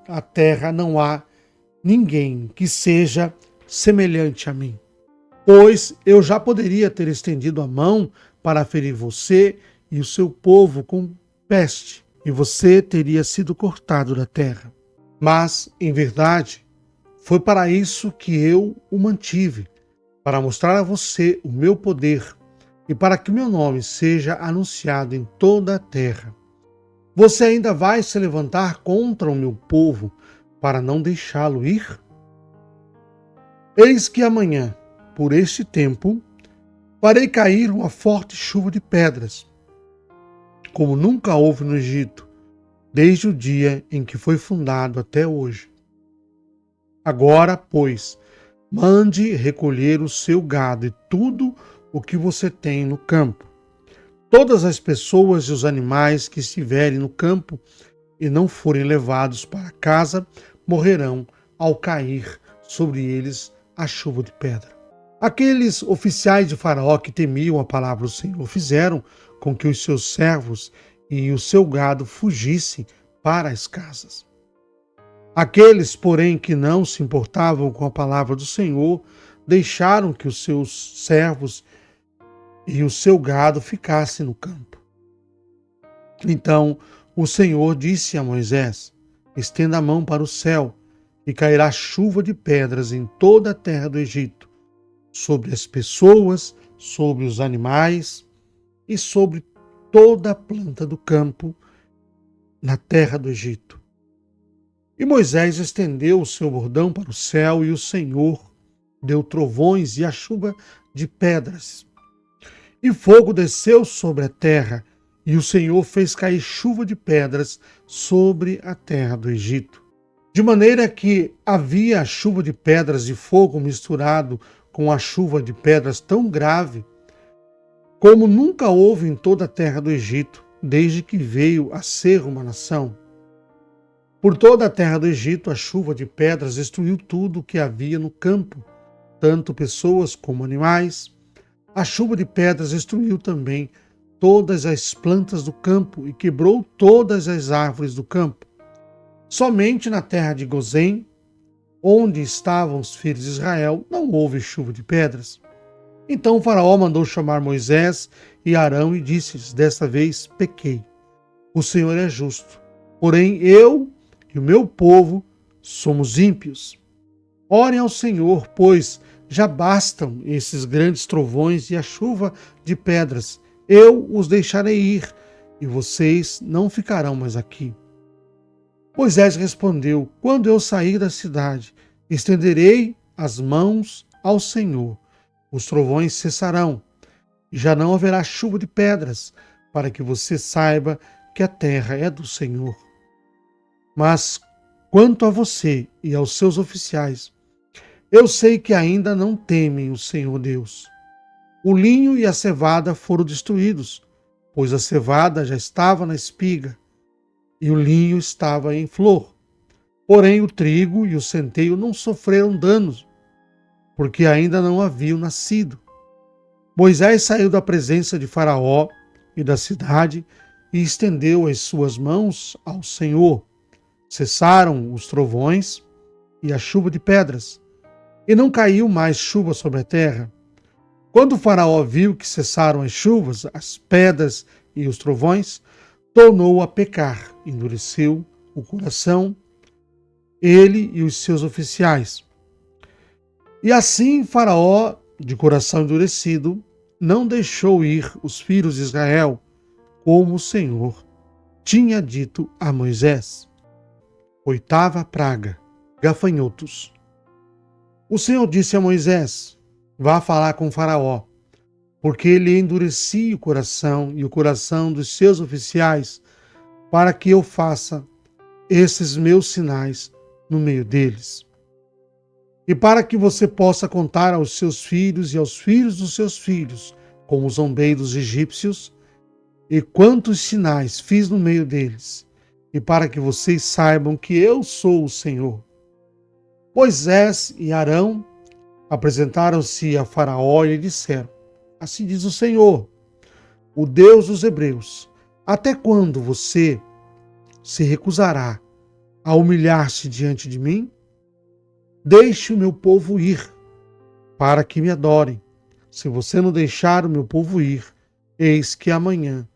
a terra não há ninguém que seja semelhante a mim. Pois eu já poderia ter estendido a mão para ferir você e o seu povo com peste, e você teria sido cortado da terra. Mas, em verdade, foi para isso que eu o mantive, para mostrar a você o meu poder e para que meu nome seja anunciado em toda a terra. Você ainda vai se levantar contra o meu povo para não deixá-lo ir? Eis que amanhã, por este tempo, farei cair uma forte chuva de pedras, como nunca houve no Egito, desde o dia em que foi fundado até hoje. Agora, pois, mande recolher o seu gado e tudo o que você tem no campo. Todas as pessoas e os animais que estiverem no campo e não forem levados para casa morrerão ao cair sobre eles a chuva de pedra. Aqueles oficiais de Faraó que temiam a palavra do Senhor fizeram com que os seus servos e o seu gado fugissem para as casas. Aqueles, porém, que não se importavam com a palavra do Senhor, deixaram que os seus servos e o seu gado ficassem no campo. Então o Senhor disse a Moisés: estenda a mão para o céu, e cairá chuva de pedras em toda a terra do Egito, sobre as pessoas, sobre os animais e sobre toda a planta do campo na terra do Egito. E Moisés estendeu o seu bordão para o céu, e o Senhor deu trovões e a chuva de pedras. E fogo desceu sobre a terra, e o Senhor fez cair chuva de pedras sobre a terra do Egito. De maneira que havia a chuva de pedras e fogo misturado com a chuva de pedras tão grave, como nunca houve em toda a terra do Egito, desde que veio a ser uma nação. Por toda a terra do Egito, a chuva de pedras destruiu tudo o que havia no campo, tanto pessoas como animais. A chuva de pedras destruiu também todas as plantas do campo e quebrou todas as árvores do campo. Somente na terra de Gozém, onde estavam os filhos de Israel, não houve chuva de pedras. Então o faraó mandou chamar Moisés e Arão e disse-lhes: desta vez pequei. O Senhor é justo, porém eu e o meu povo somos ímpios. Orem ao Senhor, pois já bastam esses grandes trovões e a chuva de pedras. Eu os deixarei ir, e vocês não ficarão mais aqui. Moisés respondeu: quando eu sair da cidade, estenderei as mãos ao Senhor. Os trovões cessarão, e já não haverá chuva de pedras, para que você saiba que a terra é do Senhor. Mas quanto a você e aos seus oficiais, eu sei que ainda não temem o Senhor Deus. O linho e a cevada foram destruídos, pois a cevada já estava na espiga e o linho estava em flor. Porém, o trigo e o centeio não sofreram danos, porque ainda não haviam nascido. Moisés saiu da presença de Faraó e da cidade e estendeu as suas mãos ao Senhor. Cessaram os trovões e a chuva de pedras, e não caiu mais chuva sobre a terra. Quando o Faraó viu que cessaram as chuvas, as pedras e os trovões, tornou a pecar, endureceu o coração, ele e os seus oficiais. E assim Faraó, de coração endurecido, não deixou ir os filhos de Israel, como o Senhor tinha dito a Moisés. Oitava praga: gafanhotos. O Senhor disse a Moisés: vá falar com Faraó, porque ele endurecia o coração e o coração dos seus oficiais, para que eu faça esses meus sinais no meio deles. E para que você possa contar aos seus filhos e aos filhos dos seus filhos, como zombei dos egípcios, e quantos sinais fiz no meio deles, e para que vocês saibam que eu sou o Senhor. Moisés e Arão apresentaram-se a Faraó e lhe disseram: assim diz o Senhor, o Deus dos Hebreus, até quando você se recusará a humilhar-se diante de mim? Deixe o meu povo ir, para que me adorem. Se você não deixar o meu povo ir, eis que amanhã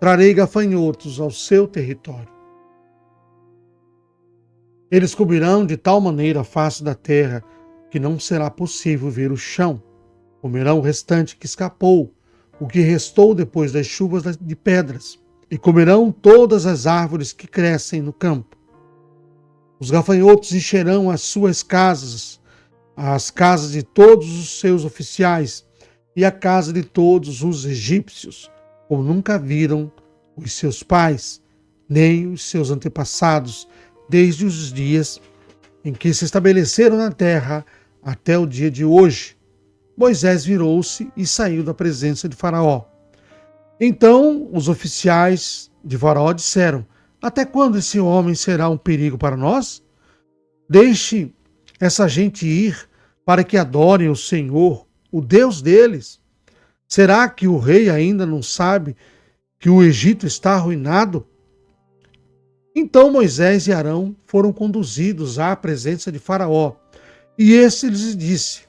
trarei gafanhotos ao seu território. Eles cobrirão de tal maneira a face da terra que não será possível ver o chão. Comerão o restante que escapou, o que restou depois das chuvas de pedras, e comerão todas as árvores que crescem no campo. Os gafanhotos encherão as suas casas, as casas de todos os seus oficiais e a casa de todos os egípcios, como nunca viram os seus pais, nem os seus antepassados, desde os dias em que se estabeleceram na terra até o dia de hoje. Moisés virou-se e saiu da presença de Faraó. Então os oficiais de Faraó disseram: até quando esse homem será um perigo para nós? Deixe essa gente ir para que adorem o Senhor, o Deus deles. Será que o rei ainda não sabe que o Egito está arruinado? Então Moisés e Arão foram conduzidos à presença de Faraó, e este lhes disse: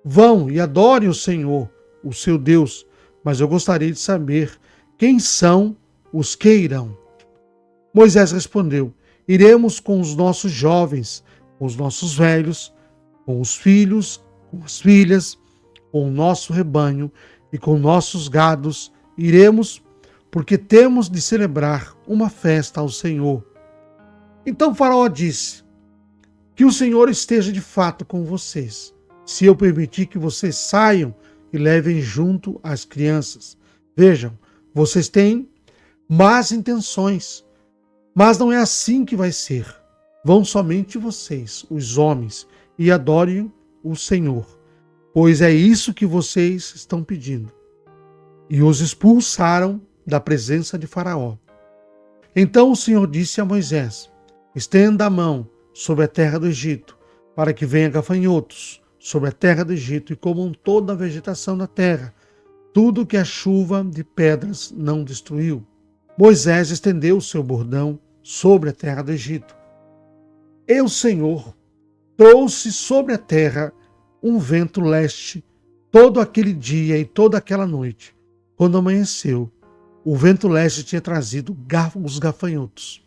vão e adorem o Senhor, o seu Deus, mas eu gostaria de saber quem são os que irão. Moisés respondeu: iremos com os nossos jovens, com os nossos velhos, com os filhos, com as filhas, com o nosso rebanho e com nossos gados. Iremos porque temos de celebrar uma festa ao Senhor. Então Faraó disse: que o Senhor esteja de fato com vocês, se eu permitir que vocês saiam e levem junto as crianças. Vejam, vocês têm más intenções, mas não é assim que vai ser. Vão somente vocês, os homens, e adorem o Senhor, pois é isso que vocês estão pedindo. E os expulsaram da presença de Faraó. Então o Senhor disse a Moisés: estenda a mão sobre a terra do Egito, para que venha gafanhotos sobre a terra do Egito e comam toda a vegetação da terra, tudo que a chuva de pedras não destruiu. Moisés estendeu o seu bordão sobre a terra do Egito. E o Senhor trouxe sobre a terra um vento leste todo aquele dia e toda aquela noite. Quando amanheceu, o vento leste tinha trazido os gafanhotos.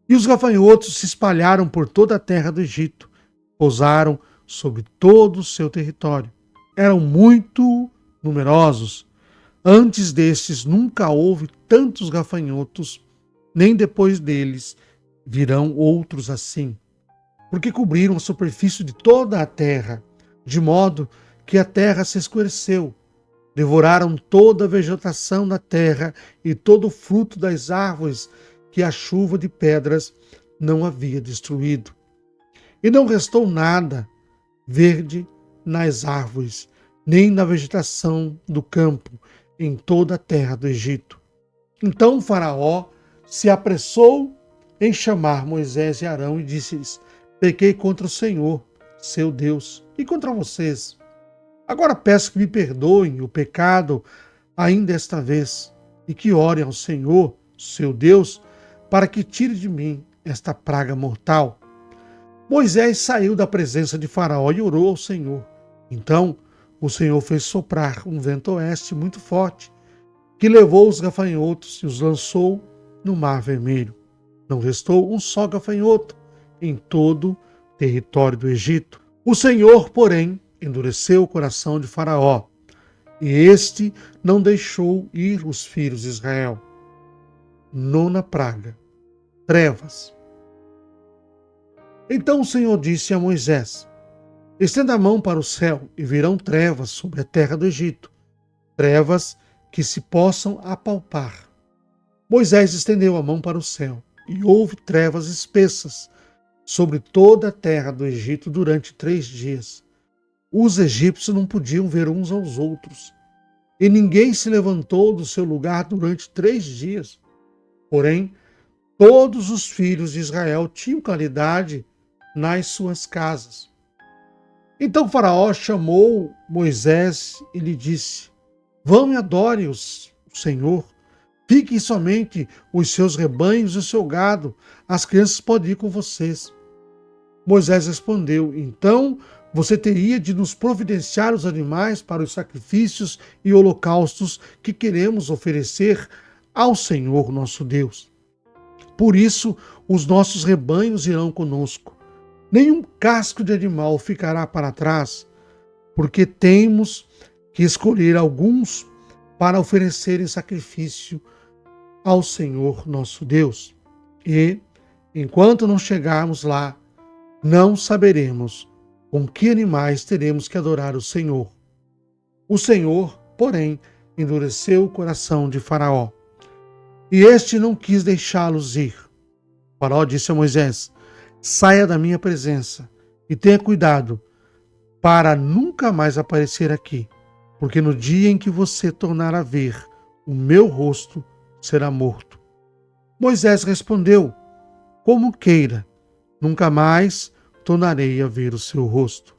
E os gafanhotos se espalharam por toda a terra do Egito, pousaram sobre todo o seu território. Eram muito numerosos. Antes destes nunca houve tantos gafanhotos, nem depois deles virão outros assim, porque cobriram a superfície de toda a terra, de modo que a terra se escureceu. Devoraram toda a vegetação da terra e todo o fruto das árvores que a chuva de pedras não havia destruído. E não restou nada verde nas árvores, nem na vegetação do campo, em toda a terra do Egito. Então Faraó se apressou em chamar Moisés e Arão e disse-lhes: pequei contra o Senhor, seu Deus, e contra vocês. Agora peço que me perdoem o pecado ainda esta vez, e que orem ao Senhor, seu Deus, para que tire de mim esta praga mortal. Moisés saiu da presença de Faraó e orou ao Senhor. Então o Senhor fez soprar um vento oeste muito forte, que levou os gafanhotos e os lançou no Mar Vermelho. Não restou um só gafanhoto em todo o território do Egito. O Senhor, porém, endureceu o coração de Faraó, e este não deixou ir os filhos de Israel. Nona praga: trevas. Então o Senhor disse a Moisés: estenda a mão para o céu, e virão trevas sobre a terra do Egito, trevas que se possam apalpar. Moisés estendeu a mão para o céu, e houve trevas espessas sobre toda a terra do Egito durante 3 dias. Os egípcios não podiam ver uns aos outros, e ninguém se levantou do seu lugar durante 3 dias. Porém, todos os filhos de Israel tinham claridade nas suas casas. Então Faraó chamou Moisés e lhe disse: vão e adorem o Senhor. Fiquem somente os seus rebanhos e o seu gado. As crianças podem ir com vocês. Moisés respondeu: então você teria de nos providenciar os animais para os sacrifícios e holocaustos que queremos oferecer ao Senhor nosso Deus. Por isso, os nossos rebanhos irão conosco. Nenhum casco de animal ficará para trás, porque temos que escolher alguns para oferecerem sacrifício ao Senhor nosso Deus. E, enquanto não chegarmos lá, não saberemos com que animais teremos que adorar o Senhor. O Senhor, porém, endureceu o coração de Faraó, e este não quis deixá-los ir. Faraó disse a Moisés: saia da minha presença e tenha cuidado para nunca mais aparecer aqui, porque no dia em que você tornar a ver o meu rosto, será morto. Moisés respondeu: como queira, nunca mais tornarei a ver o seu rosto.